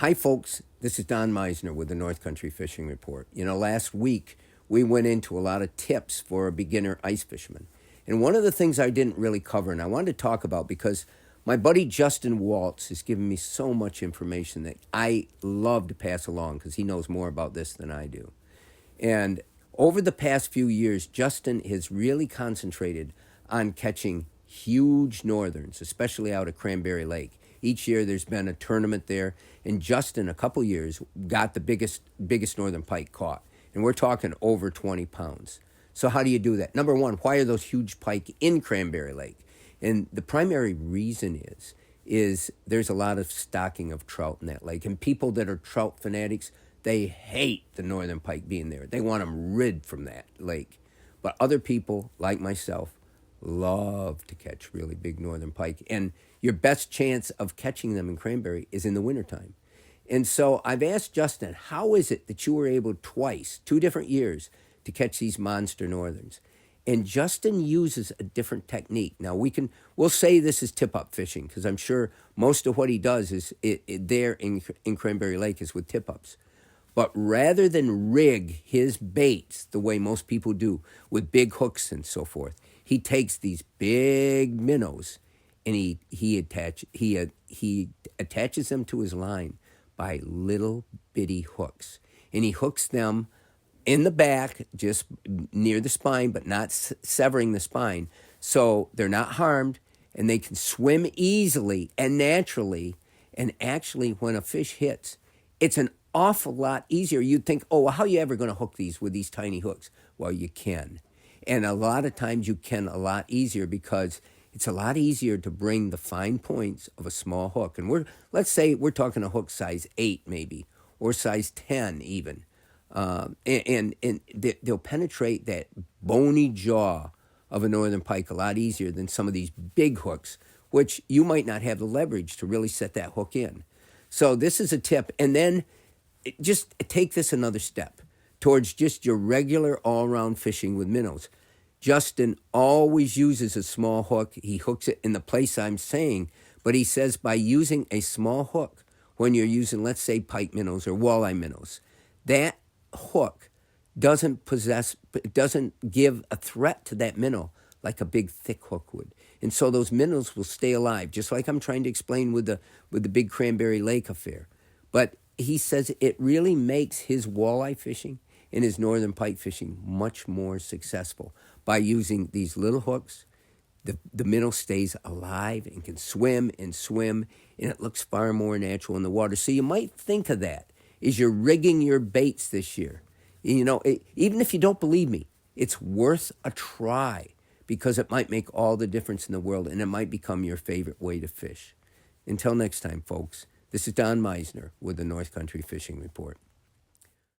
Hi, folks. This is Don Meissner with the North Country Fishing Report. Last week we went into a lot of tips for a beginner ice fisherman. And one of the things I didn't really cover, and I wanted to talk about because my buddy Justin Waltz has given me so much information that I love to pass along because he knows more about this than I do. And over the past few years, Justin has really concentrated on catching huge northerns, especially out at Cranberry Lake. Each year there's been a tournament there, and Justin, a couple years, got the biggest northern pike caught. And we're talking over 20 pounds. So how do you do that? Number one, why are those huge pike in Cranberry Lake? And the primary reason is there's a lot of stocking of trout in that lake. And people that are trout fanatics, they hate the northern pike being there. They want them rid from that lake. But other people, like myself, love to catch really big northern pike. And your best chance of catching them in Cranberry is in the wintertime. And so I've asked Justin, how is it that you were able twice, 2 different years, to catch these monster northerns? And Justin uses a different technique. Now, we'll say this is tip-up fishing, because I'm sure most of what he does is there in Cranberry Lake is with tip-ups. But rather than rig his baits the way most people do, with big hooks and so forth, he takes these big minnows and he attaches them to his line by little bitty hooks. And he hooks them in the back, just near the spine, but not severing the spine. So they're not harmed and they can swim easily and naturally. And actually, when a fish hits, it's an awful lot easier. You'd think, oh, well, how are you ever going to hook these with these tiny hooks? Well, you can. And a lot of times you can a lot easier because it's a lot easier to bring the fine points of a small hook. And let's say we're talking a hook size 8 maybe, or size 10 even. And they'll penetrate that bony jaw of a northern pike a lot easier than some of these big hooks, which you might not have the leverage to really set that hook in. So this is a tip. And then just take this another step towards just your regular all-around fishing with minnows. Justin always uses a small hook. He hooks it in the place I'm saying, but he says by using a small hook when you're using, let's say, pike minnows or walleye minnows, that hook doesn't give a threat to that minnow like a big thick hook would. And so those minnows will stay alive, just like I'm trying to explain with the big Cranberry Lake affair. But he says it really makes his walleye fishing and his northern pike fishing much more successful by using these little hooks. The minnow stays alive and can swim, and it looks far more natural in the water. So you might think of that as you're rigging your baits this year. Even if you don't believe me, it's worth a try because it might make all the difference in the world, and it might become your favorite way to fish. Until next time, folks, this is Don Meissner with the North Country Fishing Report.